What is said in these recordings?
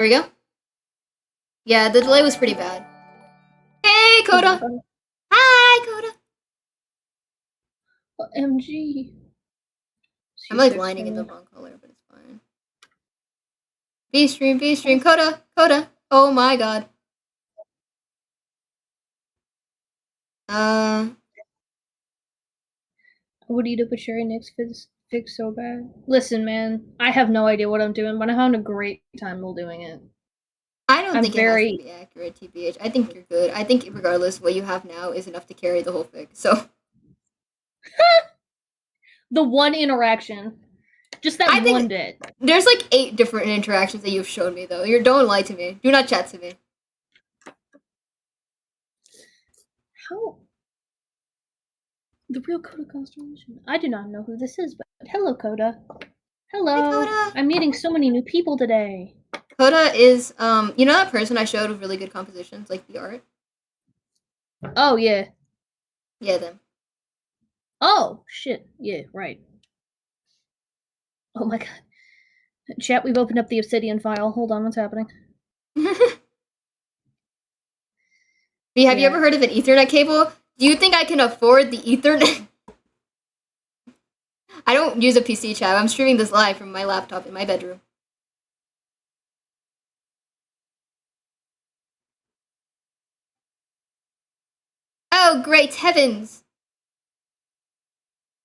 There we go. Yeah, the delay was pretty bad. Hey, Coda! Hi, Coda! MG. I'm like lining in the wrong color, but it's fine. V-stream, Coda! Oh my god. I would eat up a cherry next fix so bad. Listen, man, I have no idea what I'm doing, but I'm having a great time while doing it. I don't think it has to be accurate, TBH. I think you're good. I think regardless, what you have now is enough to carry the whole fic, so... The one interaction. Just that one bit. There's like 8 different interactions that you've shown me, though. Don't lie to me. Do not chat to me. How? The real Coda constellation. I do not know who this is, but hello, Coda. Hello. Hi, Coda. I'm meeting so many new people today. Coda is, you know that person I showed with really good compositions, like the art? Oh, yeah. Yeah, them. Oh, shit. Yeah, right. Oh my god. Chat, we've opened up the Obsidian file. Hold on, what's happening? V, have you ever heard of an Ethernet cable? Do you think I can afford the Ethernet? I don't use a PC, chat. I'm streaming this live from my laptop in my bedroom. Oh, great heavens!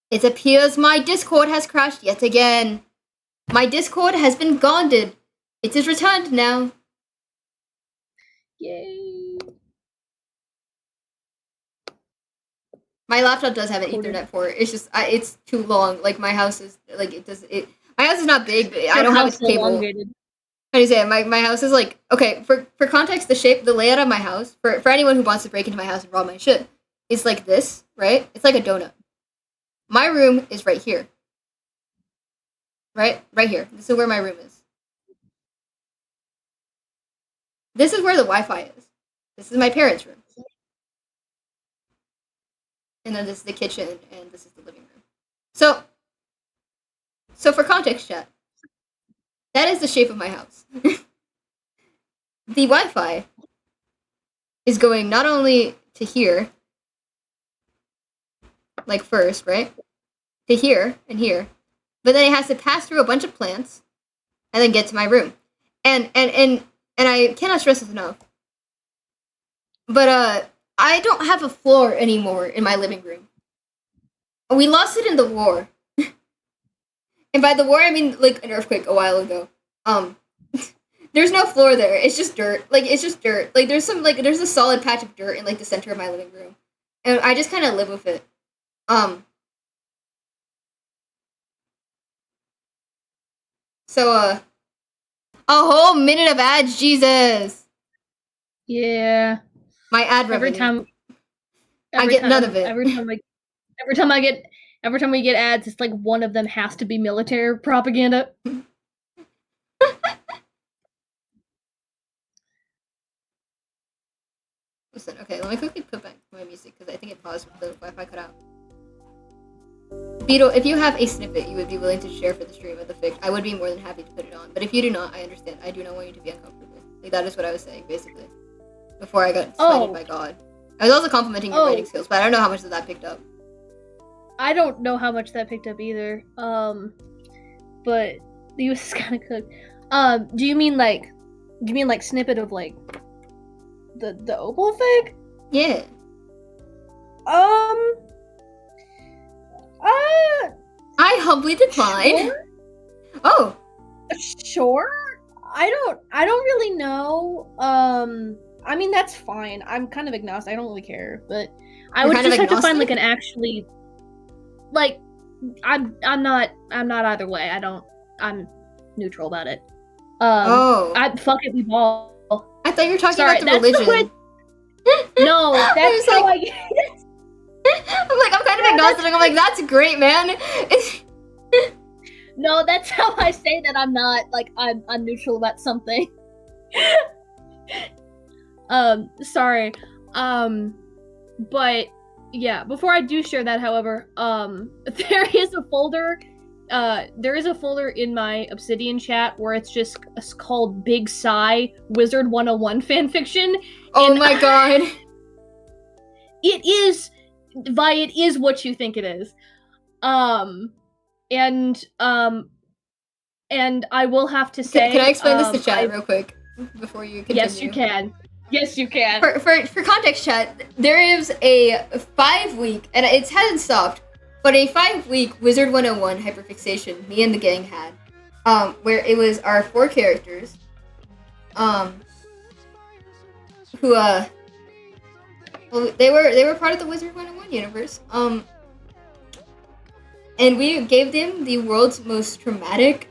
It appears my Discord has crashed yet again. My Discord has been gonded. It is returned now. Yay! My laptop does have an Ethernet port. It's just it's too long. Like my house is like my house is not big, but I don't have a cable. How do you say it? My house is like, okay, for context, the layout of my house, for anyone who wants to break into my house and rob my shit, is like this, right? It's like a donut. My room is right here. Right here. This is where my room is. This is where the Wi-Fi is. This is my parents' room. And then this is the kitchen, and this is the living room. So for context, chat, that is the shape of my house. The Wi-Fi is going not only to here, like first, right? To here and here, but then it has to pass through a bunch of plants, and then get to my room. And I cannot stress this enough. But I don't have a floor anymore in my living room. We lost it in the war. And by the war, I mean, like, an earthquake a while ago. There's no floor there. It's just dirt. Like, it's just dirt. Like, there's a solid patch of dirt in, like, the center of my living room. And I just kind of live with it. So, a whole minute of ads, Jesus! Yeah. My ad revenue. I get none of it. Every time we get ads, it's like one of them has to be military propaganda. Listen, okay, let me quickly put back my music because I think it paused when the Wi-Fi cut out. Beetle, if you have a snippet you would be willing to share for the stream of the fic, I would be more than happy to put it on. But if you do not, I understand. I do not want you to be uncomfortable. Like, that is what I was saying, basically. Before I got slighted by God. I was also complimenting your writing skills, but I don't know how much of that picked up. I don't know how much that picked up either. But the US is kind of cooked. Do you mean like snippet of like the Opal fic? Yeah. I humbly decline. Sure? Oh. Sure. I don't really know. I mean, that's fine. I'm kind of agnostic. I don't really care, but I would just have to find like an actually, like, I'm not either way. I'm neutral about it. Fuck it, we ball. I thought you were talking about the religion. No, that's how I get it. I'm like, I'm kind of agnostic. I'm like, that's great, man. No, that's how I say that I'm not, like, I'm neutral about something. Sorry. But, yeah, before I do share that, however, there is a folder there is a folder in my Obsidian chat where it's called Big Sigh Wizard 101 fanfiction. Oh my god. It is what you think it is. And I will have to say, can I explain this to chat real quick before you continue? Yes, you can. Yes, you can. For context, chat, there is a 5-week, and it hasn't stopped, but a 5-week Wizard 101 hyperfixation me and the gang had, where it was our 4 characters, who well, they were part of the Wizard 101 universe, and we gave them the world's most traumatic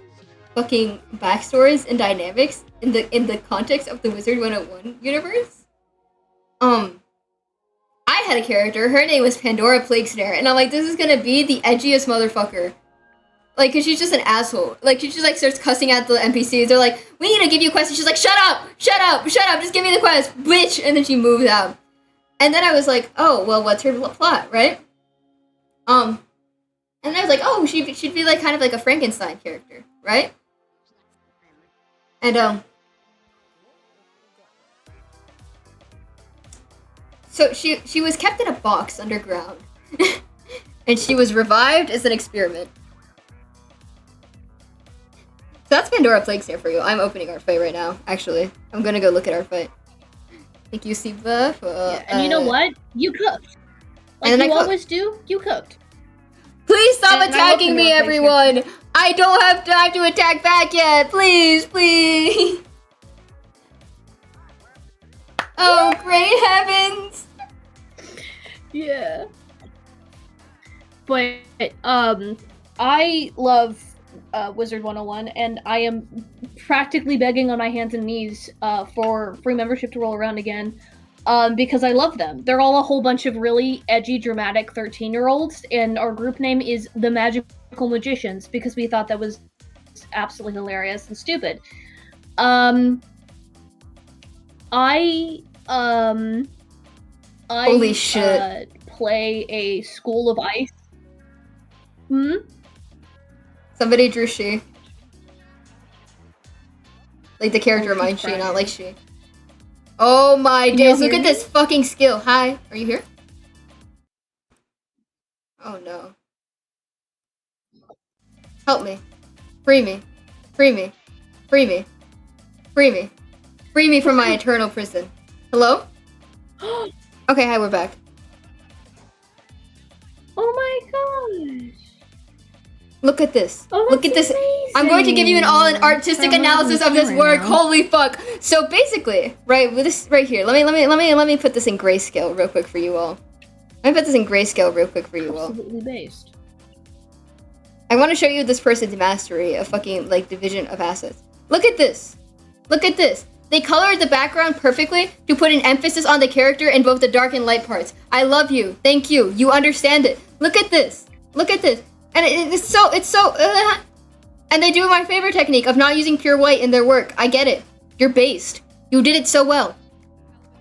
fucking backstories and dynamics in the context of the Wizard 101 universe. I had a character, her name was Pandora Plague Snare, and I'm like, this is gonna be the edgiest motherfucker. Like, cause she's just an asshole. Like, she just like starts cussing at the NPCs. They're like, we need to give you a quest. And she's like, shut up, just give me the quest, bitch. And then she moves out. And then I was like, oh, well, what's her plot, right? And I was like, oh, she'd be like kind of like a Frankenstein character, right? And so she was kept in a box underground, and she was revived as an experiment. So that's Pandora Plague Snare for you. I'm opening our fight right now. Actually, I'm gonna go look at our fight. Thank you, Siva. And you know what? You cooked. Like you always do. You cooked. Please stop attacking me, everyone! I don't have time to attack back yet! Please, please! Oh, great heavens! Yeah. But, I love Wizard 101, and I am practically begging on my hands and knees for free membership to roll around again. Because I love them. They're all a whole bunch of really edgy, dramatic 13-year-olds, and our group name is The Magical Magicians, because we thought that was absolutely hilarious and stupid. Holy shit. Play a School of Ice. Somebody drew she. Like the character mine she, not like she. Oh my days, look at this fucking skill. Hi, are you here? Oh no. Help me. Free me. Free me. Free me. Free me. Free me from my eternal prison. Hello? Okay, hi, we're back. Oh my gosh. Look at this. Oh, look at this. Amazing. I'm going to give you an artistic analysis of this work. Holy fuck. So basically, right, with this right here. Let me put this in grayscale real quick for you all. Absolutely based. I want to show you this person's mastery of fucking like division of assets. Look at this. Look at this. They colored the background perfectly to put an emphasis on the character in both the dark and light parts. I love you. Thank you. You understand it. Look at this. Look at this. And it's so, and they do my favorite technique of not using pure white in their work. I get it. You're based. You did it so well.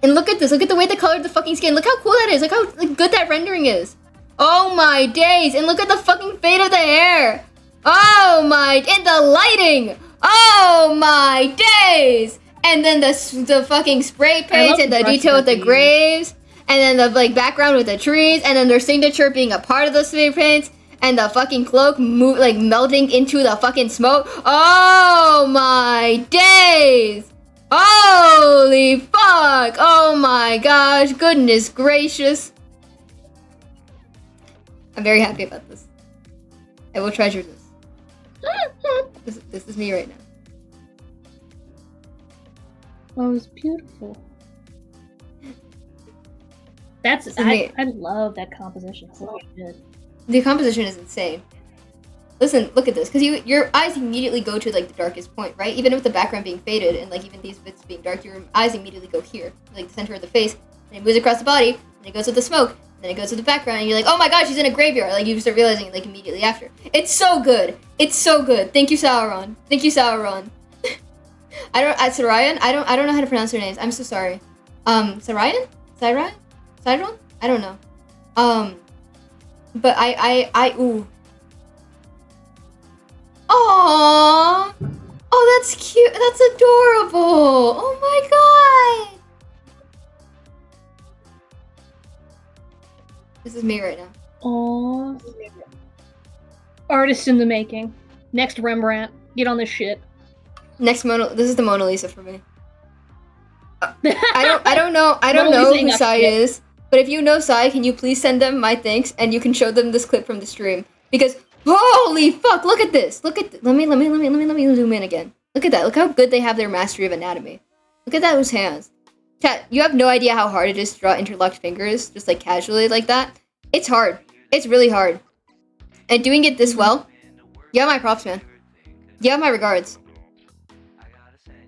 And look at this. Look at the way they colored the fucking skin. Look how cool that is. Look how good that rendering is. Oh my days. And look at the fucking fade of the hair. Oh my, and the lighting. Oh my days. And then the fucking spray paint and the detail with the graves. And then the like background with the trees. And then their signature being a part of the spray paints. And the fucking cloak melting into the fucking smoke. Oh my days! Holy fuck! Oh my gosh! Goodness gracious! I'm very happy about this. I will treasure this. This is me right now. Oh, it's beautiful. I love that composition. It's so good. The composition is insane. Listen, look at this, because your eyes immediately go to like the darkest point, right? Even with the background being faded and like even these bits being dark, your eyes immediately go here, like the center of the face, and it moves across the body, and it goes with the smoke, and then it goes with the background, and you're like, oh my god, she's in a graveyard. Like you start realizing it like immediately after. It's so good. It's so good. Thank you, Sauron. Thank you, Sauron. Sarayan? I don't know how to pronounce her names. I'm so sorry. Sarayan? Siron? I don't know. But ooh. Aww. Oh, that's cute. That's adorable. Oh my god. This is me right now. Aww. Artist in the making. Next Rembrandt. Get on this shit. Next this is the Mona Lisa for me. I don't know who Sai is, but if you know Sai, can you please send them my thanks and you can show them this clip from the stream, because holy fuck, look at this. Look at let me zoom in again. Look at that. Look how good they have their mastery of anatomy. Look at those hands. Chat, you have no idea how hard it is to draw interlocked fingers just like casually like that. It's hard. It's really hard. And doing it this well, you have my props, man. You have my regards.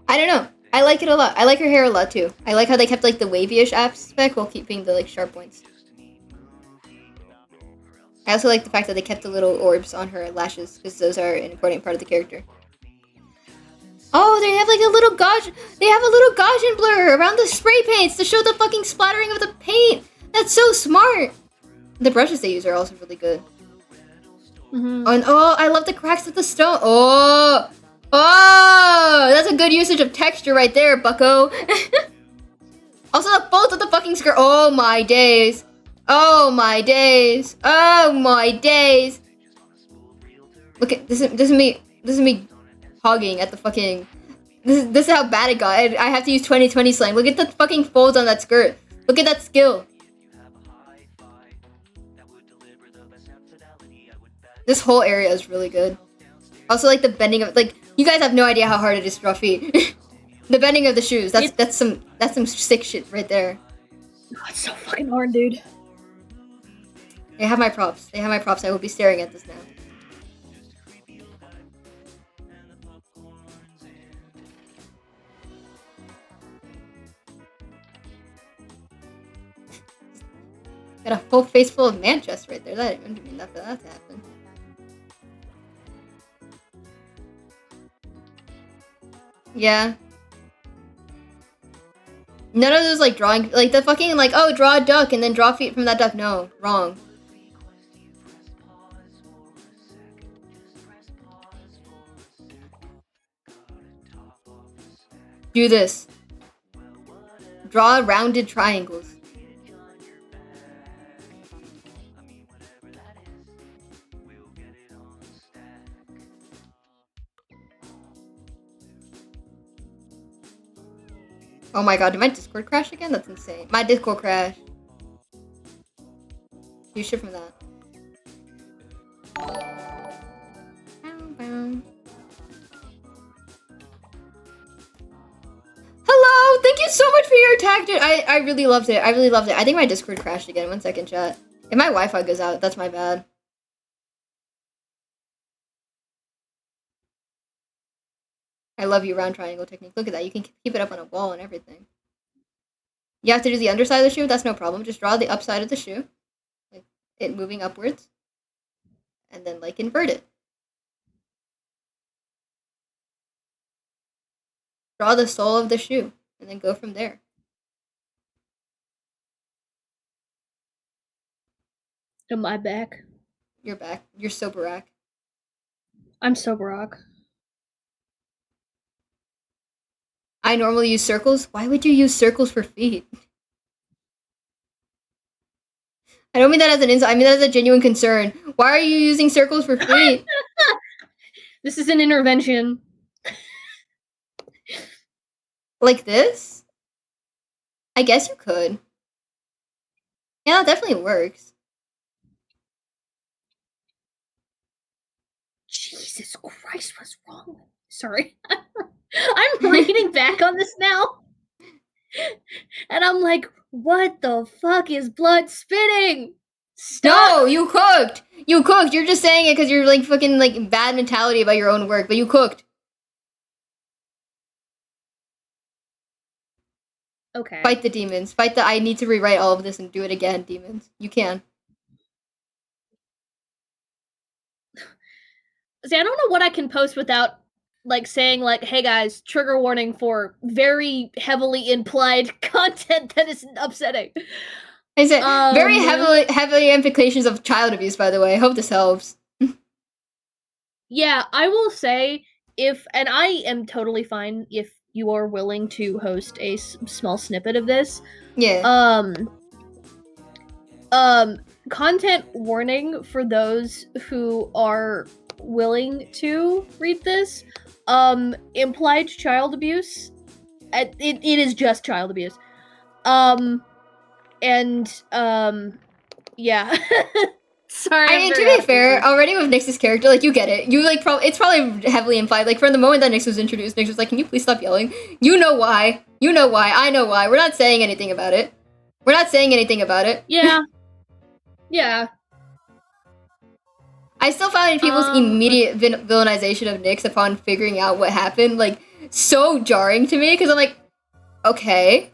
I don't know. I like it a lot. I like her hair a lot too. I like how they kept like the wavy-ish aspect while keeping the like sharp points. I also like the fact that they kept the little orbs on her lashes, because those are an important part of the character. Oh, they have like a little they have a little Gaussian blur around the spray paints to show the fucking splattering of the paint. That's so smart. The brushes they use are also really good. Mm-hmm. And oh, I love the cracks of the stone. Oh, that's a good usage of texture right there, bucko. Also, the folds of the fucking skirt. Oh my days. Oh my days. Oh my days. Look at this. This is me hogging at the fucking. This is how bad it got. I have to use 2020 slang. Look at the fucking folds on that skirt. Look at that skill. This whole area is really good. Also, like the bending of you guys have no idea how hard it is to draw feet. The bending of the shoes. That's some sick shit right there. Oh, it's so fucking hard, dude. They have my props. They have my props. I will be staring at this now. Got a full face full of man chest right there. That didn't mean that for that to happen. Yeah. None of those like drawing, like the fucking like, oh, draw a duck and then draw feet from that duck. No, wrong. Do this. Draw rounded triangles. Oh my god, did my Discord crash again? That's insane. My Discord crash. You shit from that. Hello! Thank you so much for your attack, dude. I really loved it. I really loved it. I think my Discord crashed again. 1 second, chat. If my Wi-Fi goes out, that's my bad. I love you, round triangle technique. Look at that. You can keep it up on a wall and everything. You have to do the underside of the shoe. That's no problem. Just draw the upside of the shoe. Like it moving upwards. And then like invert it. Draw the sole of the shoe. And then go from there. Am I back? You're back. You're so Barack. I'm so Barack. I normally use circles. Why would you use circles for feet? I don't mean that as an insult. I mean that as a genuine concern. Why are you using circles for feet? This is an intervention. Like this? I guess you could. Yeah, that definitely works. Jesus Christ, what's wrong? Sorry. I'm reading back on this now. And I'm like, what the fuck is blood spitting? Stop! No, you cooked! You cooked! You're just saying it because you're like fucking like bad mentality about your own work, but you cooked. Okay. Fight the demons. Fight the I need to rewrite all of this and do it again, demons. You can. See, I don't know what I can post without like saying like, hey guys, trigger warning for very heavily implied content that is upsetting. I said very heavily implications of child abuse, by the way. I hope this helps. Yeah, I will say and I am totally fine if you are willing to host a small snippet of this. Yeah. Content warning for those who are willing to read this. Implied child abuse. It is just child abuse. Yeah. Sorry. I mean, to be fair, already with Nyx's character, like, you get it. You, like, it's probably heavily implied. Like, from the moment that Nyx was introduced, Nyx was like, can you please stop yelling? You know why. You know why. I know why. We're not saying anything about it. We're not saying anything about it. Yeah. Yeah. I still find people's immediate villainization of Nyx upon figuring out what happened, like, so jarring to me, because I'm like, okay.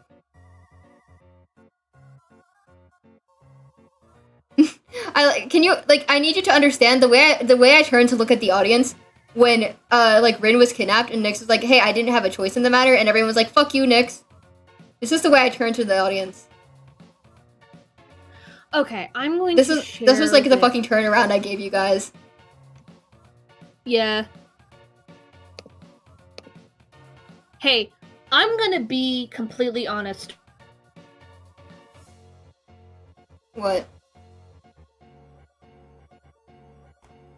I need you to understand the way I turned to look at the audience when like Rin was kidnapped and Nyx was like, hey, I didn't have a choice in the matter, and everyone was like, fuck you, Nyx. This is the way I turned to the audience. Okay, I'm going this was like the fucking turnaround I gave you guys. Yeah. Hey, I'm gonna be completely honest. What?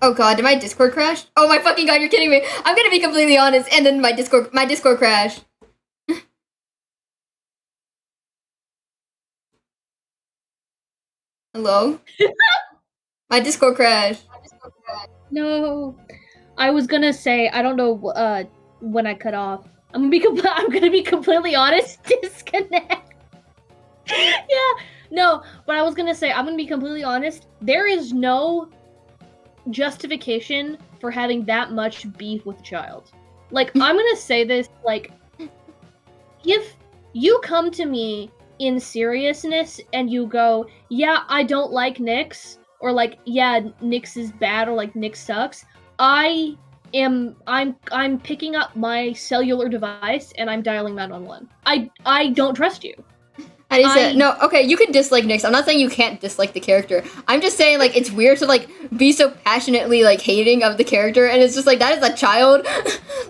Oh god, did my Discord crash? Oh my fucking god, you're kidding me. I'm gonna be completely honest, and then my Discord crashed. Hello? My Discord crashed. No. I was gonna say, I don't know when I cut off. I'm gonna be completely honest, disconnect. Yeah. No, but I was gonna say, I'm gonna be completely honest, there is no justification for having that much beef with a child. Like, I'm gonna say this, like, if you come to me in seriousness and you go, yeah, I don't like Nyx, or like, yeah, Nyx is bad, or like Nyx sucks, I'm picking up my cellular device and I'm dialing 911. I don't trust you. No, okay, you can dislike Nyx. I'm not saying you can't dislike the character. I'm just saying, like, it's weird to, like, be so passionately, like, hating of the character, and it's just, like, that is a child.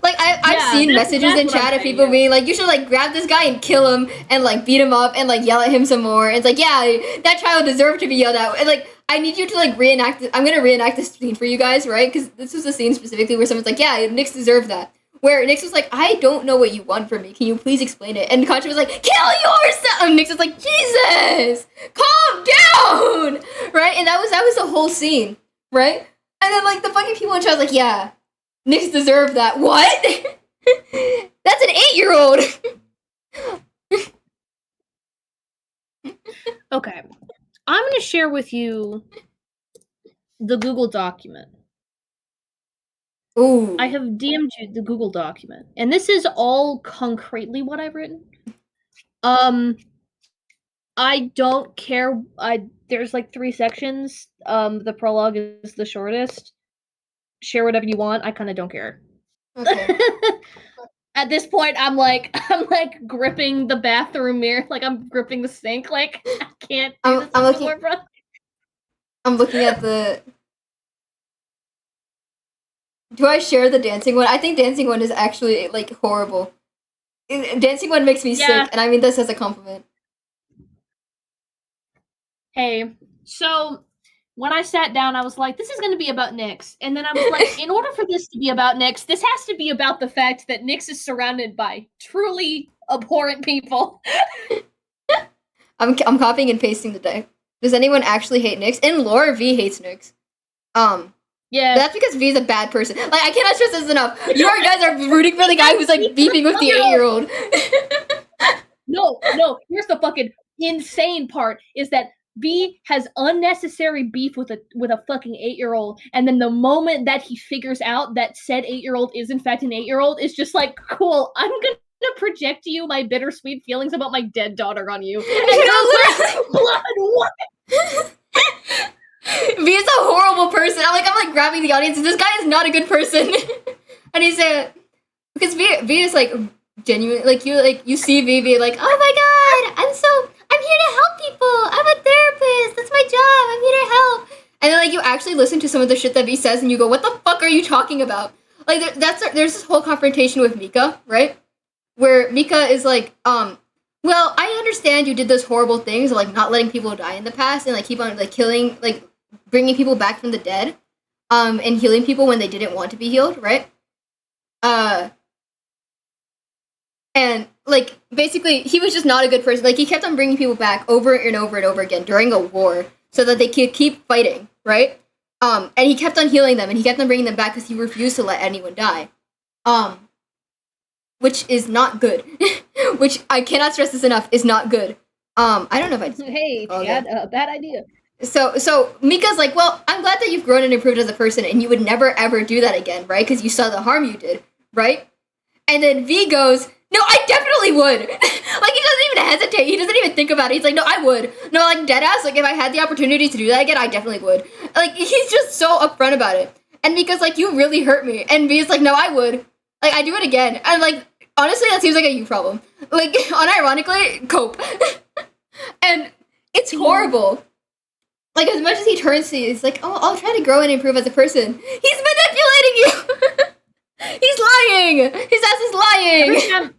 Like, I've seen messages in chat of people being like, you should, like, grab this guy and kill him, and, like, beat him up, and, like, yell at him some more. And it's like, yeah, that child deserved to be yelled at. And, like, I need you to, like, reenact it. I'm gonna reenact this scene for you guys, right? Because this was a scene specifically where someone's like, yeah, Nyx deserved that. Where Nyx was like, I don't know what you want from me. Can you please explain it? And Contra was like, kill yourself! And Nyx was like, Jesus! Calm down! Right? And that was the whole scene. Right? And then, like, the fucking people in chat was like, yeah, Nyx deserved that. What? That's an 8-year-old! Okay. I'm gonna share with you the Google document. Ooh. I have DM'd you the Google document, and this is all concretely what I've written. I don't care. There's like 3 sections. The prologue is the shortest. Share whatever you want. I kind of don't care. Okay. At this point, I'm like gripping the bathroom mirror, like I'm gripping the sink. Like, I can't do this anymore, bro. I'm looking at the. Do I share the dancing one? I think dancing one is actually, like, horrible. Dancing one makes me sick, and I mean this as a compliment. Hey, so when I sat down, I was like, this is going to be about Nyx. And then I was like, in order for this to be about Nyx, this has to be about the fact that Nyx is surrounded by truly abhorrent people. I'm copying and pasting the deck. Does anyone actually hate Nyx? In lore, V hates Nyx. Yeah. That's because V is a bad person. Like, I cannot stress this enough. You guys are rooting for the guy who's, like, beefing with the 8-year-old. No. Here's the fucking insane part, is that V has unnecessary beef with a fucking 8-year-old, and then the moment that he figures out that said 8-year-old is in fact an 8-year-old, is just like, cool, I'm gonna project to you my bittersweet feelings about my dead daughter on you. And blood, what? V is a horrible person. I'm like grabbing the audience, and this guy is not a good person. And he's because V is like genuine, like you see V be like, oh my god, I'm here to help people. I'm a therapist. That's my job. I'm here to help. And then, like, you actually listen to some of the shit that V says, and you go, what the fuck fuck are you talking about? Like, there's this whole confrontation with Mika, right? Where Mika is like, well, I understand you did those horrible things, like not letting people die in the past, and like keep on like killing, like bringing people back from the dead, and healing people when they didn't want to be healed, right? And like basically, he was just not a good person. Like he kept on bringing people back over and over and over again during a war, so that they could keep fighting, right? And he kept on healing them, and he kept on bringing them back because he refused to let anyone die. Which is not good. Which I cannot stress this enough is not good. I don't know if I just hey, bad idea. So Mika's like, well, I'm glad that you've grown and improved as a person, and you would never ever do that again, right? Because you saw the harm you did, right? And then V goes, no, I definitely would. Like, he doesn't even hesitate. He doesn't even think about it. He's like, no, I would. No, like, deadass, like, if I had the opportunity to do that again, I definitely would. Like, he's just so upfront about it. And Mika's like, you really hurt me. And V's like, no, I would. Like, I'd do it again. And, like, honestly, that seems like a you problem. Like, unironically, cope. And it's horrible. Like, as much as he turns to you, he's like, oh, I'll try to grow and improve as a person. He's manipulating you! He's lying! His ass is lying!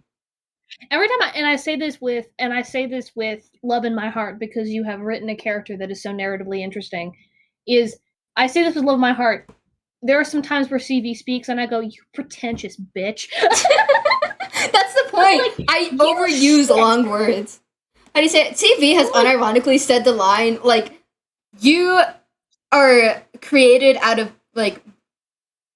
Every time I say this with love in my heart, because you have written a character that is so narratively interesting, I say this with love in my heart. There are some times where CV speaks and I go, you pretentious bitch. That's the point. Like, I overuse long words. How do you say it? CV has unironically said the line, like, you are created out of, like,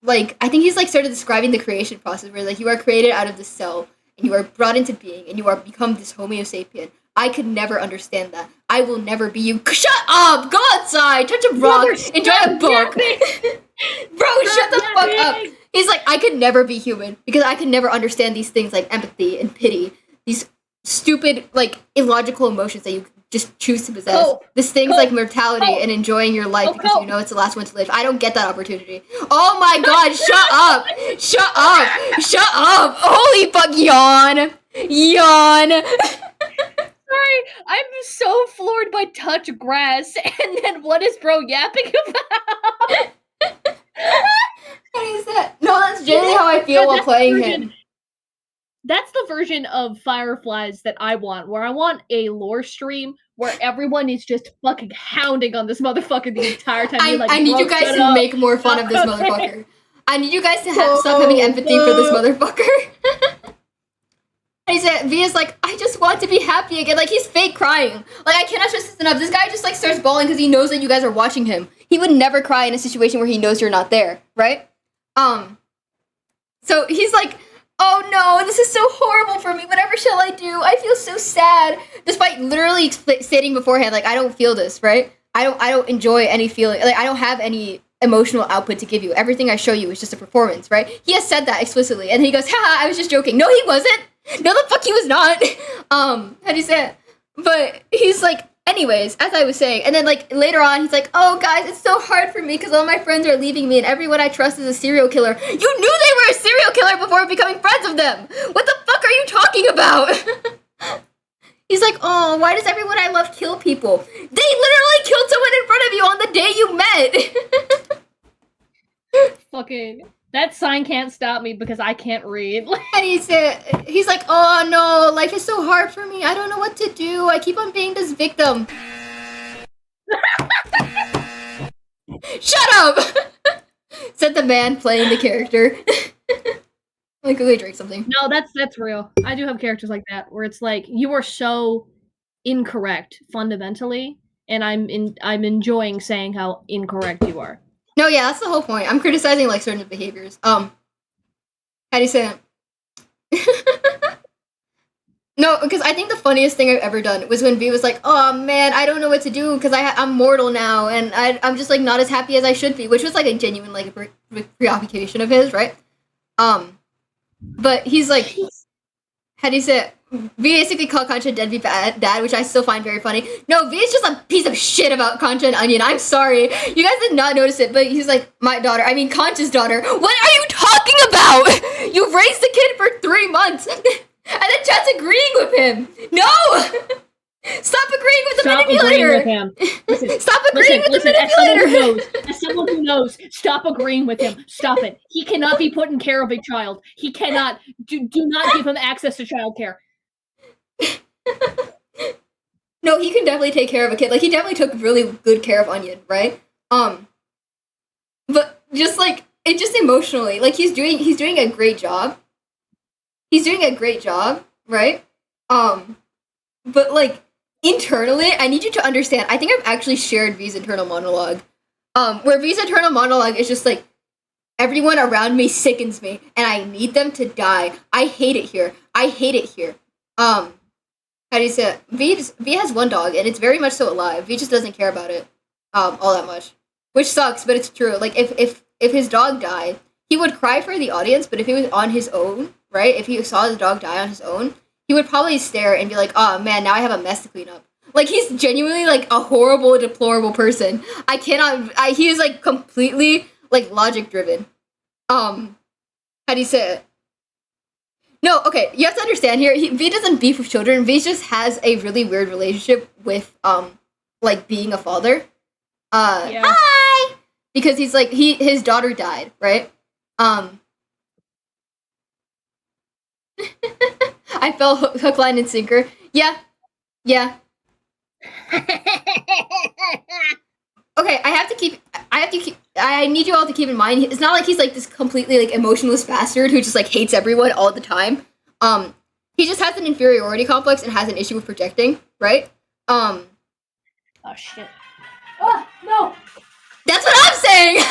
I think he's, like, started describing the creation process where, like, you are created out of the cell, and you are brought into being, and you are become this Homo sapien. I could never understand that. I will never be you. Shut up! Go outside! Touch a rock! Enjoy a book! Bro, shut the fuck up! He's like, I could never be human, because I could never understand these things like empathy and pity. These stupid, like, illogical emotions that you just choose to possess. These things like mortality and enjoying your life because you know it's the last one to live. I don't get that opportunity. Oh my god, shut up! Shut up! Shut up! Holy fuck, yawn! Yawn! Sorry, I'm so floored by touch grass, and then what is bro yapping about? What is that? No, that's generally how I feel while playing him. That's the version of Fireflies that I want, where I want a lore stream where everyone is just fucking hounding on this motherfucker the entire time. I need you guys to make more fun of this motherfucker. I need you guys to stop having empathy for this motherfucker. And he said, V is like, I just want to be happy again. Like, he's fake crying. Like, I cannot stress this enough. This guy just, like, starts bawling because he knows that you guys are watching him. He would never cry in a situation where he knows you're not there, right? So he's like, oh no, this is so horrible for me. Whatever shall I do? I feel so sad. Despite literally stating beforehand, like, I don't feel this, right? I don't enjoy any feeling. Like, I don't have any emotional output to give you. Everything I show you is just a performance, right? He has said that explicitly. And then he goes, haha, I was just joking. No, he wasn't. No, the fuck he was not. How do you say it? But he's like, anyways, as I was saying, and then, like, later on, he's like, oh, guys, it's so hard for me because all my friends are leaving me and everyone I trust is a serial killer. You knew they were a serial killer before becoming friends with them. What the fuck are you talking about? He's like, oh, why does everyone I love kill people? They literally killed someone in front of you on the day you met. Fucking... That sign can't stop me because I can't read. And he's like, oh no, life is so hard for me. I don't know what to do. I keep on being this victim. Shut up! Said the man playing the character. Like, go drink something. No, that's real. I do have characters like that where it's like, you are so incorrect fundamentally, and I'm enjoying saying how incorrect you are. No, yeah, that's the whole point. I'm criticizing, like, certain behaviors. How do you say it? No, because I think the funniest thing I've ever done was when V was like, oh, man, I don't know what to do because I'm mortal now, and I'm just, like, not as happy as I should be, which was, like, a genuine, like, preoccupation of his, right? But he's like, how do you say it? V basically called Concha deadbeat dad, which I still find very funny. No, V is just a piece of shit about Concha and Onion. I'm sorry. You guys did not notice it, but he's like, Concha's daughter. What are you talking about? You've raised the kid for 3 months. And then chat's agreeing with him. No! Stop agreeing with the manipulator. Agreeing with him. Listen, stop agreeing with the manipulator. As someone who knows, stop agreeing with him. Stop it. He cannot be put in care of a child. He cannot. Do not give him access to childcare. No, he can definitely take care of a kid. Like, he definitely took really good care of Onion, right? But just like it, just emotionally, like he's doing a great job. He's doing a great job, right? But like internally, I need you to understand. I think I've actually shared V's internal monologue, where V's internal monologue is just like, everyone around me sickens me, and I need them to die. I hate it here. I hate it here. How do you say it? V has one dog, and it's very much so alive. V just doesn't care about it, all that much, which sucks, but it's true. Like if his dog died, he would cry for the audience, but if he was on his own, right? If he saw the dog die on his own, he would probably stare and be like, "Oh man, now I have a mess to clean up." Like, he's genuinely like a horrible, deplorable person. He is like completely like logic driven. How do you say it? No, okay, you have to understand here. V doesn't beef with children. V just has a really weird relationship with like being a father. Yeah. Hi, because he's like his daughter died, right? I fell hook, line, and sinker. Yeah. Okay, I need you all to keep in mind, it's not like he's like this completely like emotionless bastard who just like hates everyone all the time. He just has an inferiority complex and has an issue with projecting, right? Oh shit. Oh no! That's what I'm saying!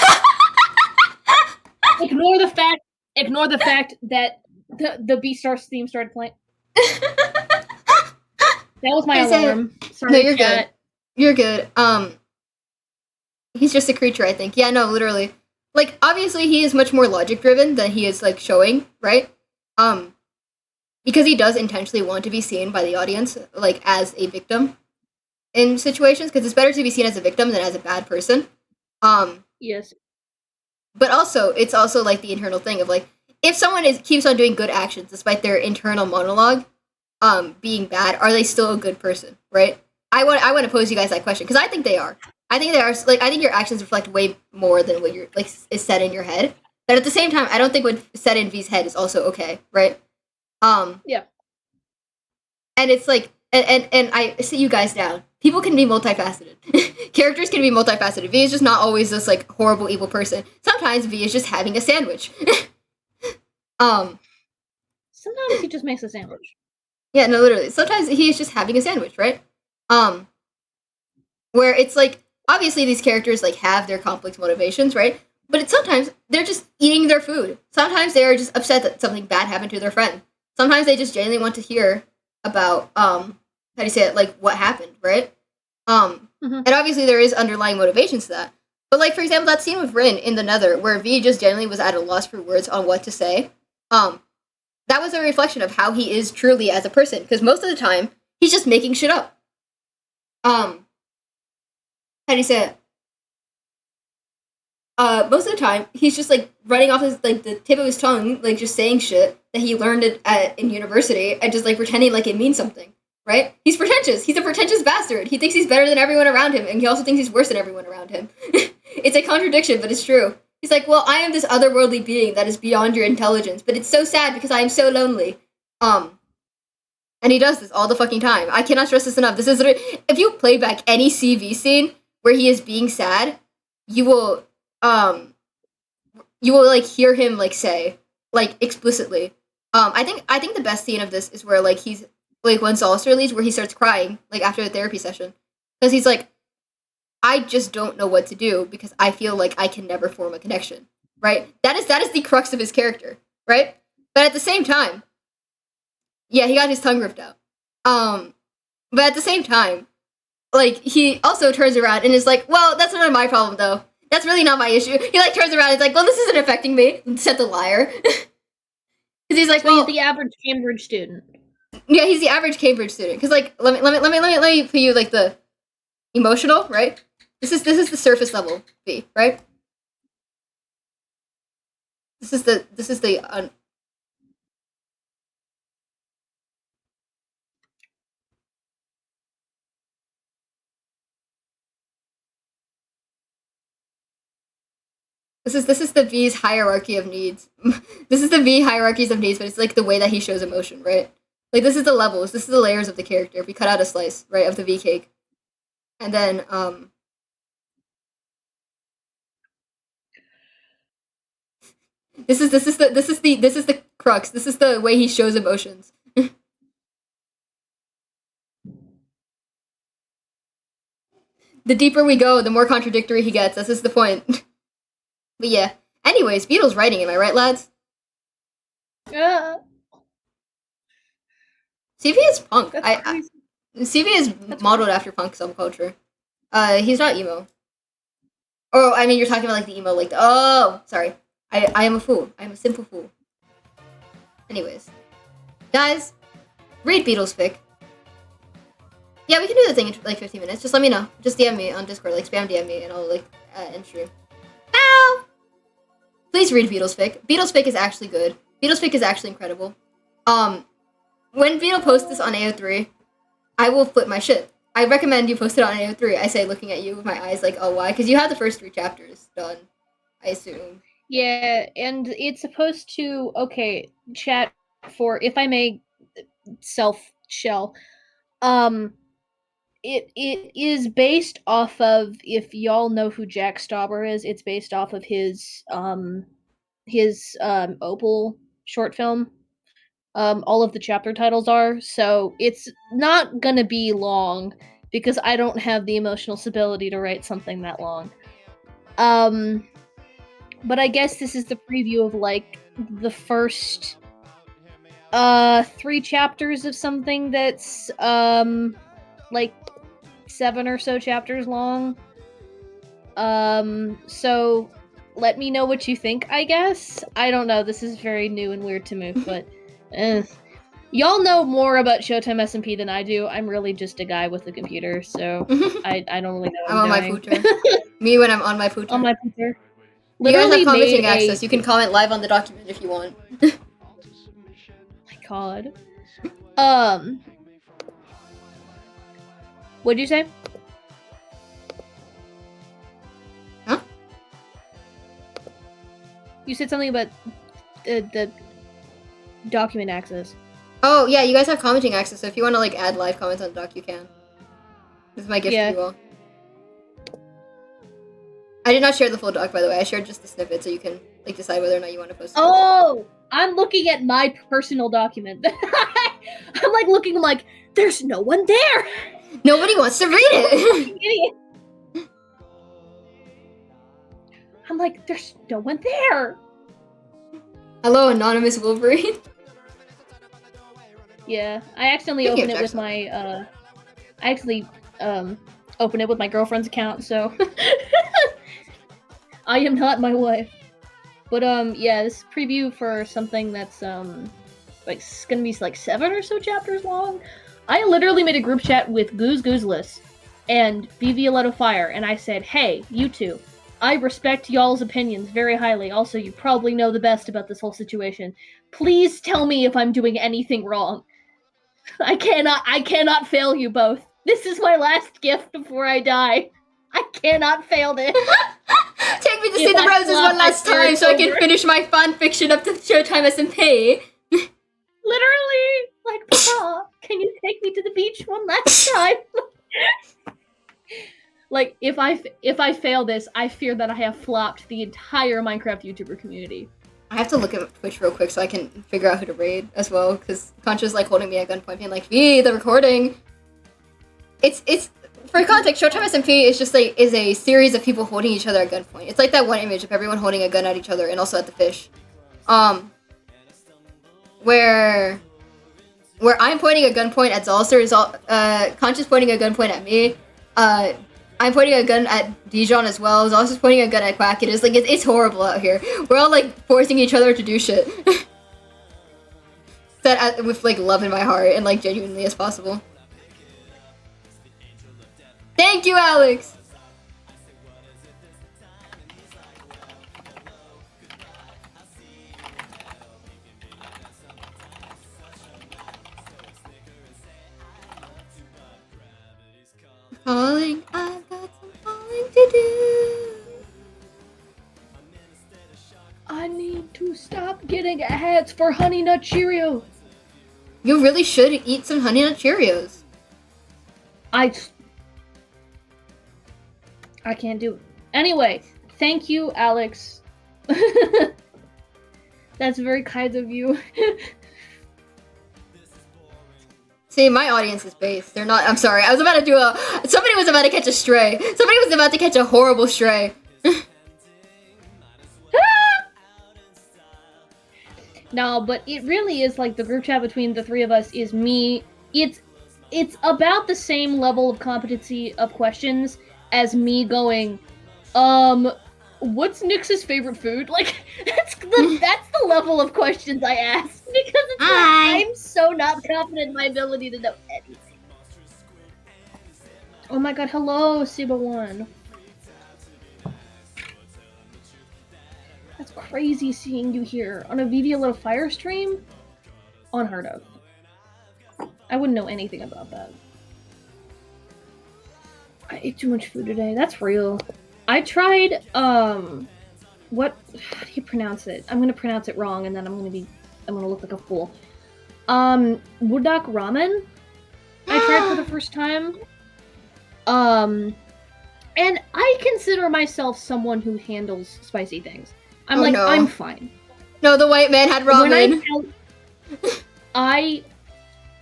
Ignore the fact that the Beastars theme started playing. That was my alarm. Sorry, no, you're good. You're good. He's just a creature, I think. Yeah, no, literally. Like, obviously he is much more logic driven than he is like showing, right? Because he does intentionally want to be seen by the audience like as a victim in situations, because it's better to be seen as a victim than as a bad person. Yes. But also, it's also like the internal thing of like, if someone keeps on doing good actions despite their internal monologue being bad, are they still a good person, right? I want to pose you guys that question, because I think they are. I think they are. Like, I think your actions reflect way more than what you're like is said in your head. But at the same time, I don't think what's said in V's head is also okay, right? Yeah. And it's like, and I sit you guys down. People can be multifaceted. Characters can be multifaceted. V is just not always this like horrible evil person. Sometimes V is just having a sandwich. Sometimes he just makes a sandwich. Yeah, no, literally. Sometimes he is just having a sandwich, right? Where it's like, obviously these characters like have their complex motivations, right? But sometimes they're just eating their food. Sometimes they are just upset that something bad happened to their friend. Sometimes they just genuinely want to hear about how do you say it, like what happened, right? And obviously there is underlying motivations to that. But like, for example, that scene with Rin in the Nether where V just genuinely was at a loss for words on what to say, that was a reflection of how he is truly as a person, because most of the time he's just making shit up. How do you say it? Most of the time he's just like running off his like the tip of his tongue, like just saying shit that he learned in university and just like pretending like it means something, right? He's pretentious. He's a pretentious bastard. He thinks he's better than everyone around him, and he also thinks he's worse than everyone around him. It's a contradiction, but it's true. He's like, well, I am this otherworldly being that is beyond your intelligence, but it's so sad because I am so lonely. And he does this all the fucking time. I cannot stress this enough. This is if you play back any CV scene where he is being sad, you will like hear him like say like explicitly. I think the best scene of this is where like he's like when Solacer leaves, where he starts crying like after the therapy session, because he's like, I just don't know what to do because I feel like I can never form a connection, right? That is the crux of his character, right? But at the same time, yeah, he got his tongue ripped out. But at the same time, like, he also turns around and is like, well, that's not my problem though. That's really not my issue. He like turns around and is like, well, this isn't affecting me. Said the liar. Because he's like, well, he's the average Cambridge student. Yeah, he's the average Cambridge student. Because like, let me put you like the emotional, right? This is the surface level V, right? This is the This is the V's hierarchy of needs. This is the V hierarchies of needs, but it's like the way that he shows emotion, right? Like this is the levels, this is the layers of the character. If we cut out a slice, right, of the V cake. And then this is the crux. This is the way he shows emotions. The deeper we go, the more contradictory he gets. This is the point. But yeah. Anyways, Beatles writing, am I right, lads? Yeah. CV is punk. CV is modeled after punk subculture. He's not emo. Oh, I mean, you're talking about like the emo, like oh, sorry. I am a fool. I am a simple fool. Anyways, guys, read Beatles fic. Yeah, we can do the thing in like 15 minutes. Just let me know. Just DM me on Discord, like spam DM me, and I'll like end stream. Ow! Please read Beatles fic. Beatles fic is actually good. Beatles fic is actually incredible. When Beetle posts this on AO3, I will flip my shit. I recommend you post it on AO3. I say looking at you with my eyes like, oh, why? Because you have the first 3 chapters done, I assume. Yeah, and it's supposed to, okay, chat for, if I may self-shell, it is based off of, if y'all know who Jack Stauber is, it's based off of his Opal short film. All of the chapter titles are, so it's not gonna be long, because I don't have the emotional stability to write something that long. But I guess this is the preview of, like, the first 3 chapters of something that's, like, 7 or so chapters long. So let me know what you think, I guess. I don't know, this is very new and weird to me, but y'all know more about Showtime SMP than I do. I'm really just a guy with a computer, so I don't really know what I'm on doing. my pooter. Me when I'm on my pooter. On my pooter. You guys have commenting access. You can comment live on the document if you want. My god. What'd you say? Huh? You said something about the document access. Oh, yeah, you guys have commenting access, so if you want to, like, add live comments on the doc, you can. This is my gift to you all. I did not share the full doc, by the way. I shared just the snippet, so you can, like, decide whether or not you want to post it. Oh! I'm looking at my personal document. I'm, like, looking, I'm like, there's no one there! Nobody wants to read it! I'm like, there's no one there! Hello, Anonymous Wolverine. Yeah, I accidentally opened it with my, I actually, opened it with my girlfriend's account, so... I am not my wife. But, yeah, this is a preview for something that's, like, gonna be, like, 7 or so chapters long. I literally made a group chat with Goozless and Violetto Fire, and I said, hey, you two, I respect y'all's opinions very highly. Also, you probably know the best about this whole situation. Please tell me if I'm doing anything wrong. I cannot fail you both. This is my last gift before I die. I cannot fail this. Take me to see the roses one last time so I can finish my fan fiction up to Showtime SMP. Literally, like, Papa, can you take me to the beach one last time? Like, if I fail this, I fear that I have flopped the entire Minecraft YouTuber community. I have to look at Twitch real quick so I can figure out who to raid as well, because Concha's like holding me at gunpoint, being like, "V, the recording." It's for context. Showtime SMP is just like a series of people holding each other at gunpoint. It's like that one image of everyone holding a gun at each other and also at the fish, where I'm pointing a gunpoint at Zolster, Concha's pointing a gunpoint at me, I'm pointing a gun at Dijon as well. Zolster's pointing a gun at Quack. It is like it's horrible out here. We're all like forcing each other to do shit. That with like love in my heart and like genuinely as possible. Thank you, Alex. Calling, I've got some calling to do. getting hats for Honey Nut Cheerios. You really should eat some Honey Nut Cheerios. I can't do it. Anyway, thank you, Alex. That's very kind of you. See, my audience is based. They're not. I'm sorry. I was about to do somebody was about to catch a stray. Somebody was about to catch a horrible stray. No, but it really is like the group chat between the three of us is me. It's about the same level of competency of questions as me going, what's Nyx's favorite food? Like, that's the level of questions I ask, because it's like, I'm so not confident in my ability to know anything. Oh my god, hello, Siba1. That's crazy seeing you here on a VV Little Fire stream? Unheard of. I wouldn't know anything about that. I ate too much food today. That's real. I tried, what, how do you pronounce it? I'm gonna pronounce it wrong and then I'm gonna look like a fool. Wudak ramen? I tried for the first time. And I consider myself someone who handles spicy things. I'm I'm fine. No, the white man had ramen.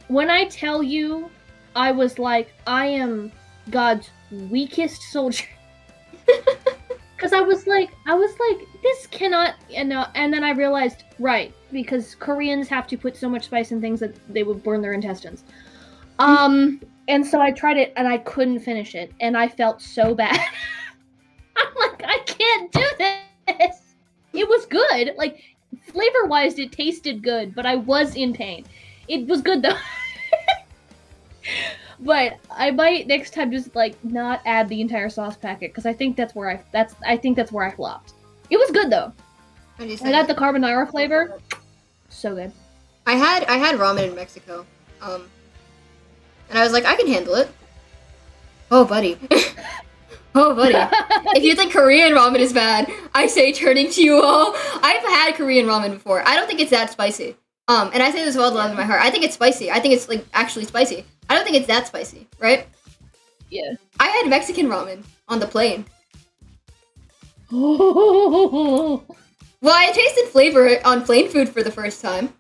When I tell you, I was like, I am God's weakest soldier. Because I was like, this cannot, and then I realized, right, because Koreans have to put so much spice in things that they would burn their intestines. And so I tried it, and I couldn't finish it, and I felt so bad. I'm like, I can't do this! It was good, like, flavor-wise, it tasted good, but I was in pain. It was good, though. But I might next time just like not add the entire sauce packet because I think that's where I flopped. It was good though. I got the carbonara flavor. So good. I had ramen in Mexico. And I was like, I can handle it. Oh buddy. Oh buddy. If you think Korean ramen is bad, I say turning to you all. I've had Korean ramen before. I don't think it's that spicy. And I say this with all the love in my heart. I think it's spicy. I think it's like actually spicy. I don't think it's that spicy, right? Yeah. I had Mexican ramen on the plane. Oh. Well, I tasted flavor on plane food for the first time.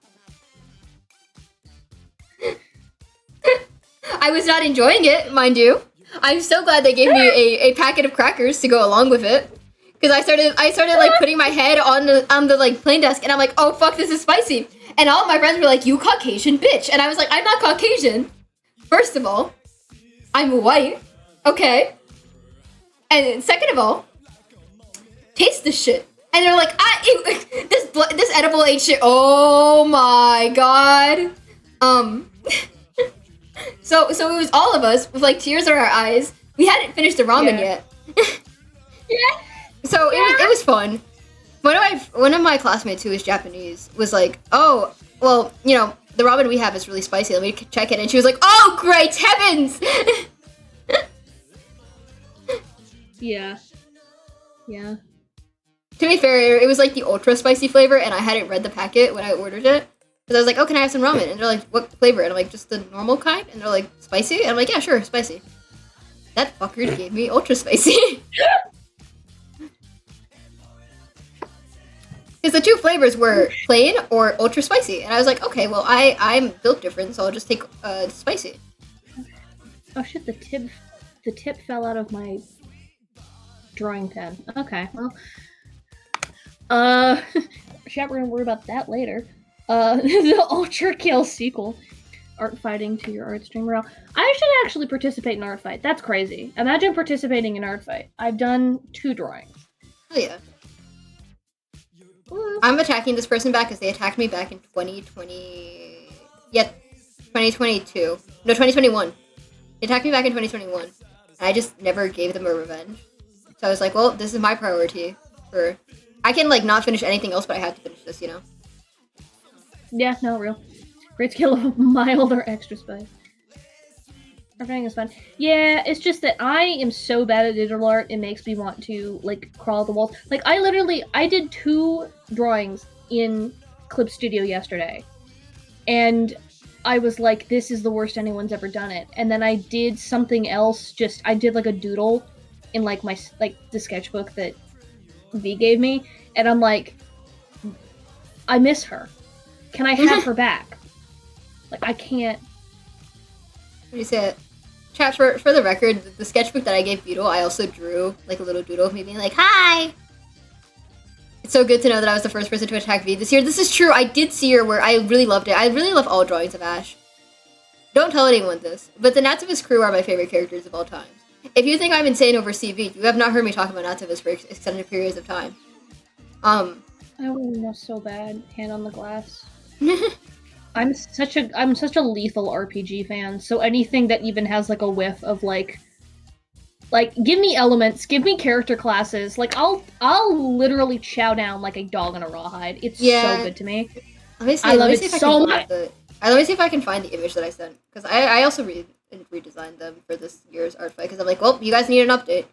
I was not enjoying it, mind you. I'm so glad they gave me a packet of crackers to go along with it. Because I started like putting my head on the like plane desk and I'm like, oh fuck, this is spicy. And all of my friends were like, you Caucasian bitch. And I was like, I'm not Caucasian. First of all, I'm white. Okay. And second of all, taste this shit. And they're like, this edible ain't shit. Oh my god. So it was all of us with like tears in our eyes. We hadn't finished the ramen yet. Yeah. So it was fun. One of my classmates who is Japanese was like, oh, well, you know, the ramen we have is really spicy. Let me check it. And she was like, oh, great heavens! Yeah. Yeah. To be fair, it was like the ultra spicy flavor, and I hadn't read the packet when I ordered it. Because I was like, oh, can I have some ramen? And they're like, what flavor? And I'm like, just the normal kind? And they're like, spicy? And I'm like, yeah, sure, spicy. That fucker gave me ultra spicy. Because the two flavors were plain or ultra spicy. And I was like, okay, well, I'm built different, so I'll just take spicy. Oh shit, the tip fell out of my drawing pen. Okay, well. Chat, we're gonna worry about that later. The Ultra Kill sequel. Art fighting to your art stream rail. I should actually participate in art fight. That's crazy. Imagine participating in art fight. I've done 2 drawings. Oh yeah. I'm attacking this person back because they attacked me back in 2020. Yeah, 2022. No, 2021. They attacked me back in 2021. And I just never gave them a revenge. So I was like, well, this is my priority. I can, like, not finish anything else, but I have to finish this, you know? Yeah, no, real. Great skill of mild or extra spice. Everything is fun. Yeah, it's just that I am so bad at digital art, it makes me want to, like, crawl the walls. Like, I did 2 drawings in Clip Studio yesterday, and I was like, this is the worst anyone's ever done it. And then I did something else. I did like a doodle in like my the sketchbook that V gave me, and I'm like, I miss her. Can I have her back? Like, I can't. What do you say it? Chat, for the record, the sketchbook that I gave Beetle, I also drew like a little doodle of me being like, hi! It's so good to know that I was the first person to attack V this year. This is true, I did see her where I really loved it. I really love all drawings of Ash. Don't tell anyone this, but the Nativist crew are my favorite characters of all time. If you think I'm insane over CV, you have not heard me talk about Nativist for extended periods of time. I want to know so bad. Hand on the glass. I'm such a lethal RPG fan, so anything that even has like a whiff of like give me elements, give me character classes, like I'll literally chow down like a dog on a rawhide. It's so good to me. I love it so much. Let me see if I can find the image that I sent, because I also redesigned them for this year's art fight, because I'm like, well, you guys need an update.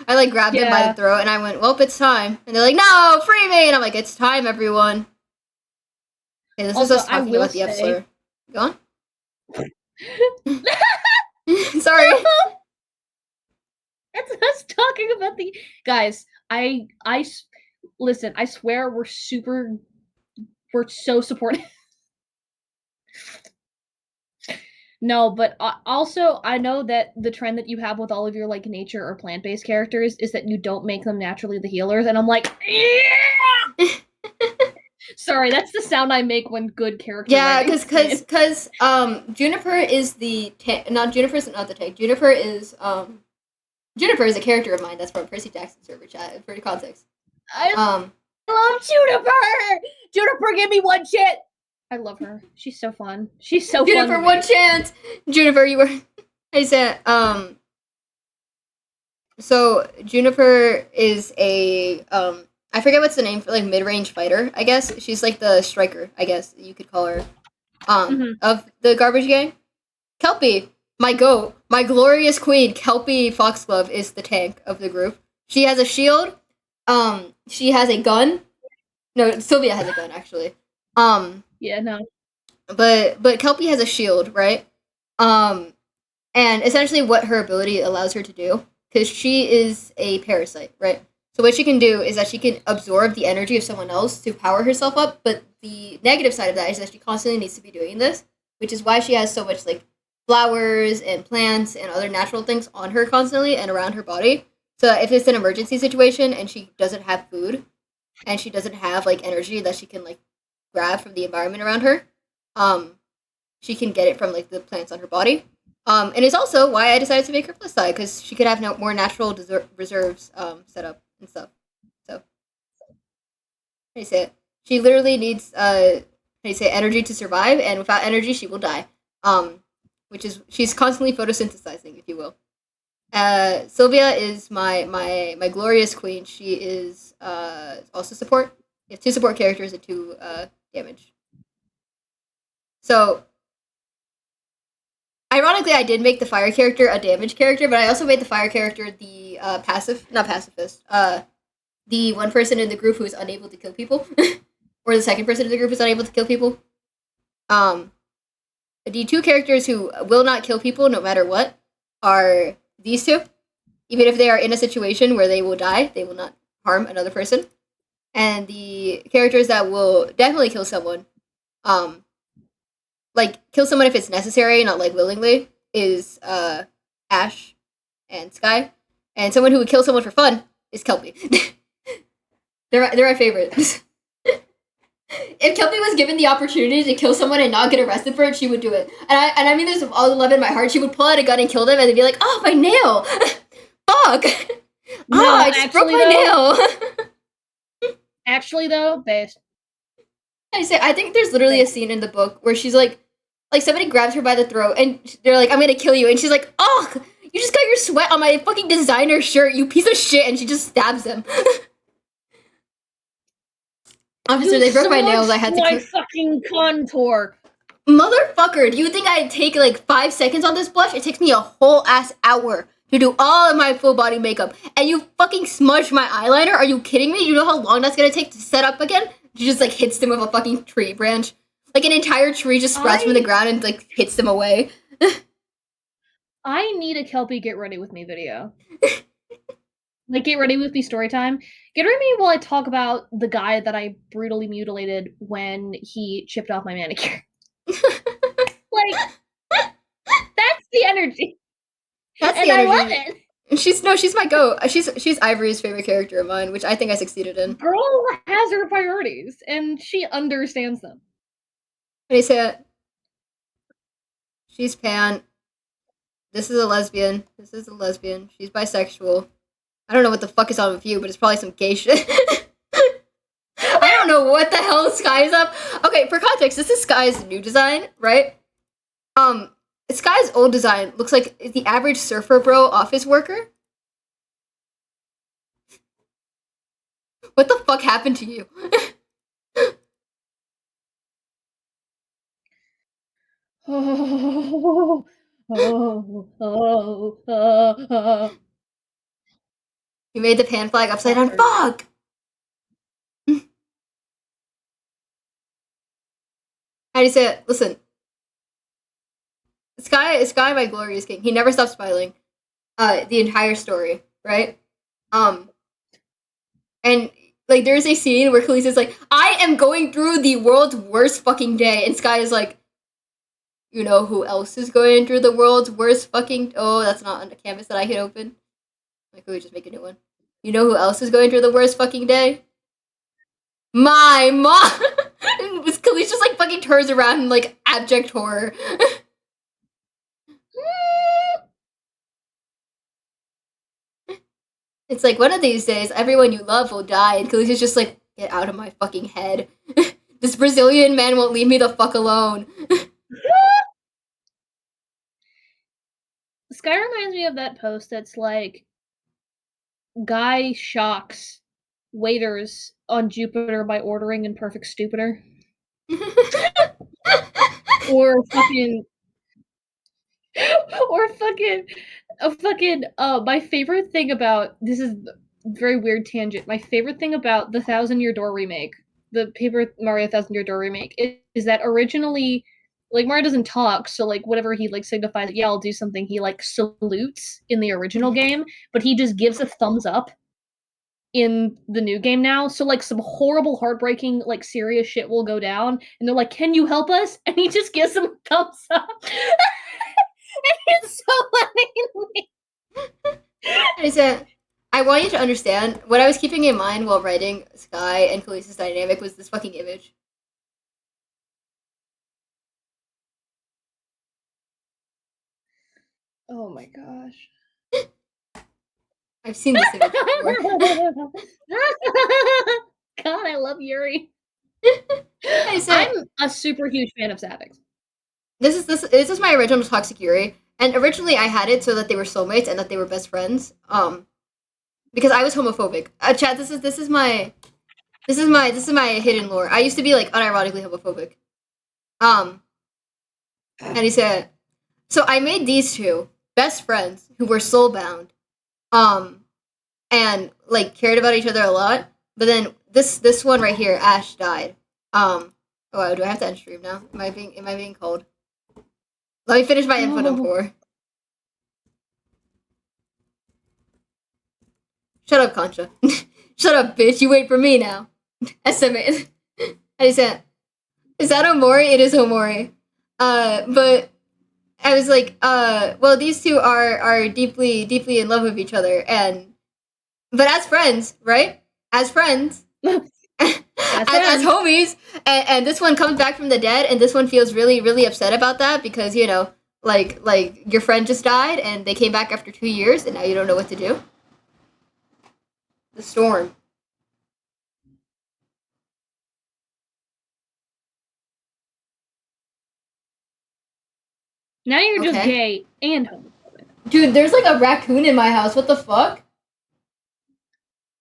I like grabbed them by the throat and I went, well, it's time. And they're like, no, free me! And I'm like, it's time, everyone. Okay, this also, is us talking about the episode. Go on. Sorry. That's us talking about the guys. I listen. I swear we're so supportive. No, but also I know that the trend that you have with all of your like nature or plant-based characters is that you don't make them naturally the healers, and I'm like, yeah! Sorry, that's the sound I make when good character. Yeah, because Juniper is the tank. Juniper's not the tank. Juniper is a character of mine that's from Percy Jackson server chat for context. I love Juniper. Juniper, give me one shit. I love her. She's so fun. She's so Juniper, fun. Juniper, one chance. Juniper, you were. I said So Juniper is a I forget what's the name for like mid-range fighter, I guess. She's like the striker, I guess you could call her. Of the garbage gang. Kelpie, my goat, my glorious queen, Kelpie Foxglove is the tank of the group. She has a shield. She has a gun. No, Sylvia has a gun actually. Yeah, no. But Kelpie has a shield, right? And essentially what her ability allows her to do, because she is a parasite, right? So what she can do is that she can absorb the energy of someone else to power herself up, but the negative side of that is that she constantly needs to be doing this, which is why she has so much like flowers and plants and other natural things on her constantly and around her body. So if it's an emergency situation and she doesn't have food and she doesn't have like energy that she can like grab from the environment around her, she can get it from like the plants on her body. And it's also why I decided to make her plus size, because she could have more natural reserves set up and stuff. So, how do you say it? She literally needs energy to survive, and without energy, she will die. She's constantly photosynthesizing, if you will. Sylvia is my glorious queen. She is also support. You have 2 support characters and 2 damage. So, ironically, I did make the fire character a damage character, but I also made the fire character the not pacifist. The one person in the group who is unable to kill people, or the second person in the group who is unable to kill people. The 2 characters who will not kill people no matter what are these 2. Even if they are in a situation where they will die, they will not harm another person. And the characters that will definitely kill someone, like kill someone if it's necessary, not like willingly, is Ash and Sky. And someone who would kill someone for fun is Kelpie. they're my favorites. If Kelpie was given the opportunity to kill someone and not get arrested for it, she would do it. And I mean, there's all the love in my heart. She would pull out a gun and kill them, and they'd be like, "Oh, my nail! Fuck! No, I just broke my nail." Actually, though, based. I think there's literally a scene in the book where she's like somebody grabs her by the throat, and they're like, "I'm gonna kill you," and she's like, "Oh, you just got your sweat on my fucking designer shirt, you piece of shit," and she just stabs him. Officer, they broke my nails. I had to. My fucking contour. Motherfucker, do you think I'd take like 5 seconds on this blush? It takes me a whole ass hour to do all of my full body makeup. And you fucking smudged my eyeliner? Are you kidding me? You know how long that's gonna take to set up again? She just like hits them with a fucking tree branch. Like an entire tree just sprouts from the ground and like hits them away. I need a Kelpie get ready with me video. Like, get ready with me story time. Get ready with me while I talk about the guy that I brutally mutilated when he chipped off my manicure. Like, that's the energy. That's and the energy. I love it. She's my goat. She's Ivory's favorite character of mine, which I think I succeeded in. Girl has her priorities, and she understands them. How do you say it? She's pan. This is a lesbian. This is a lesbian. She's bisexual. I don't know what the fuck is on with you, but it's probably some gay shit. I don't know what the hell Sky's up. Okay, for context, this is Sky's new design, right? Sky's old design looks like the average surfer bro office worker. What the fuck happened to you? You made the pan flag upside down. Fuck! How do you say it? Listen. Sky, my glorious king. He never stops smiling. The entire story, right? And like there's a scene where Khalees is like, I am going through the world's worst fucking day, and Sky is like, you know who else is going through the world's worst fucking... Oh, that's not on the canvas that I can open. Like, we just make a new one. You know who else is going through the worst fucking day? My mom! Khalees just like fucking turns around in like abject horror. It's like, one of these days, everyone you love will die, and Khalees is just like, get out of my fucking head. This Brazilian man won't leave me the fuck alone. Sky reminds me of that post that's like, guy shocks waiters on Jupiter by ordering in perfect stupider. Or fucking my favorite thing about this is very weird tangent. My favorite thing about the 1,000-Year Door remake, the Paper Mario 1,000-Year Door remake, is that originally, like, Mario doesn't talk, so like whatever he like signifies, yeah, I'll do something, he like salutes in the original game, but he just gives a thumbs up in the new game now. So like some horrible, heartbreaking, like serious shit will go down, and they're like, "Can you help us?" And he just gives them a thumbs up. And it's so funny. I want you to understand what I was keeping in mind while writing Sky and Khalees' dynamic was this fucking image. Oh my gosh. I've seen this image before. God, I love Yuri. I'm a super huge fan of Savix. This is my original Toxic Yuri, and originally I had it so that they were soulmates and that they were best friends. Because I was homophobic. Chad, this is my hidden lore. I used to be like unironically homophobic. And he said, so I made these two best friends who were soulbound, and like cared about each other a lot. But then this one right here, Ash, died. Oh, do I have to end stream now? Am I being cold? Let me finish my input on poor. Shut up, Concha. Shut up, bitch. You wait for me now. Estimate. And he said, is that Omori? It is Omori. But I was like, well, these two are deeply, deeply in love with each other, but as friends, right? As friends. as homies, and this one comes back from the dead, and this one feels really, really upset about that because, you know, like your friend just died, and they came back after 2 years, and now you don't know what to do. The storm. Now you're just gay and homophobic. Dude, there's like a raccoon in my house. What the fuck?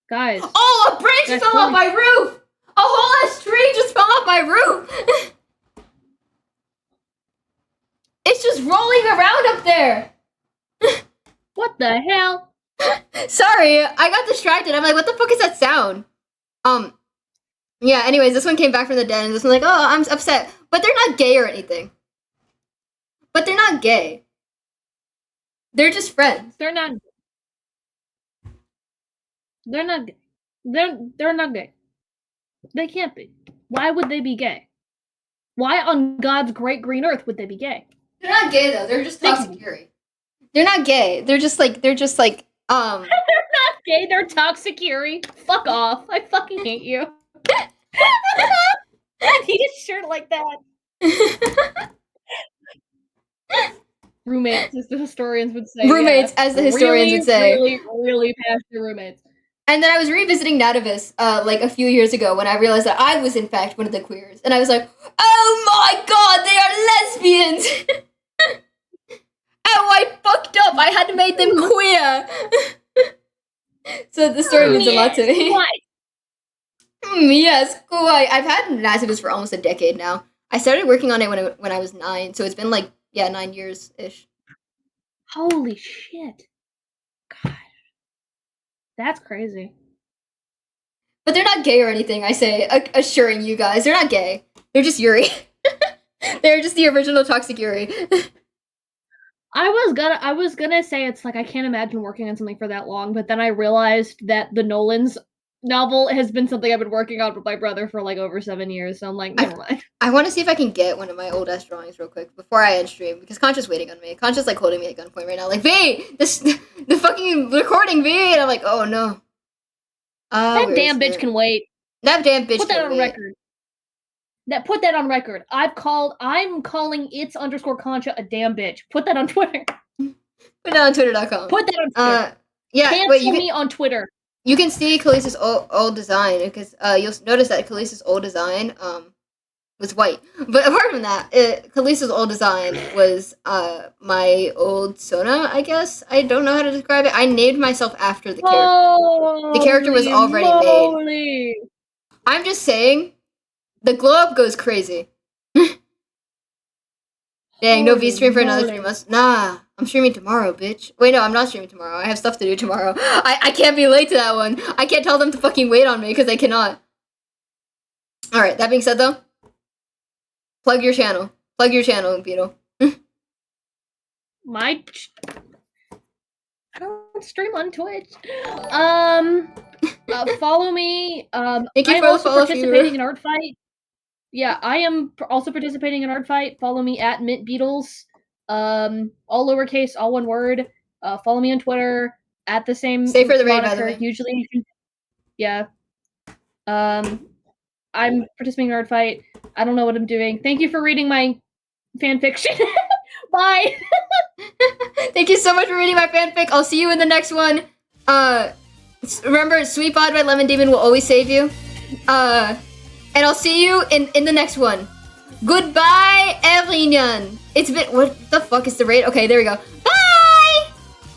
Guys. Oh, a branch fell off my roof! A whole ass tree just fell off my roof! It's just rolling around up there! What the hell? Sorry, I got distracted. I'm like, what the fuck is that sound? Yeah, anyways, this one came back from the dead, and this one's like, oh, I'm upset. But they're not gay or anything. But they're not gay. They're just friends. They're not gay. They're not gay. They can't be. Why would they be gay? Why on God's great green earth would they be gay? They're not gay though. They're just toxicuri. They're not gay. They're just like They're not gay, they're toxicuri. Fuck off. I fucking hate you. I need a shirt like that. Roommates, as the historians would say. Roommates, as the historians would say. Really past your roommates. And then I was revisiting Nativis like a few years ago when I realized that I was in fact one of the queers. And I was like, oh my god, they are lesbians! Oh, I fucked up! I had made them queer! So the story means a lot to me. Yes, quite. I've had Nativis for almost a decade now. I started working on it when I was 9, so it's been like, 9 years-ish. Holy shit. God. That's crazy. But they're not gay or anything, I say, assuring you guys. They're not gay. They're just Yuri. They're just the original toxic Yuri. I was gonna say it's like I can't imagine working on something for that long, but then I realized that the Nolans novel has been something I've been working on with my brother for like over 7 years, so I'm like, never mind. I want to see if I can get one of my old ass drawings real quick before I end stream, because Concha's waiting on me. Concha's like holding me at gunpoint right now, like, V! The fucking recording, V! And I'm like, oh no. That damn bitch can wait. That damn bitch Put that on record. Put that on record. I'm calling its_Concha a damn bitch. Put that on Twitter. Put it on Twitter.com. Put that on Twitter. Yeah, wait, you can me on Twitter. You can see Khaleesi's old design, because you'll notice that Khaleesi's old design was white. But apart from that, Khaleesi's old design was my old Sona, I guess. I don't know how to describe it. I named myself after the character. The character was already made. I'm just saying, the glow up goes crazy. Dang, no V stream for another 3 months. Nah, I'm streaming tomorrow, bitch. Wait, no, I'm not streaming tomorrow. I have stuff to do tomorrow. I can't be late to that one. I can't tell them to fucking wait on me, because I cannot. Alright, that being said, though, plug your channel. Plug your channel, Beetle. I don't stream on Twitch. Follow me. Thank you I'm for also the follow participating in Art Fight. Yeah, I am also participating in Art Fight. Follow me at Mintbeetles. All lowercase, all one word. Follow me on Twitter at the same. Stay for the raid, by the way. Usually, yeah. I'm participating in Art Fight. I don't know what I'm doing. Thank you for reading my fanfiction. Bye. Thank you so much for reading my fanfic. I'll see you in the next one. Remember, Sweet Bod by Lemon Demon will always save you. And I'll see you in the next one. Goodbye, everyone. It's been... What the fuck is the raid? Okay, there we go.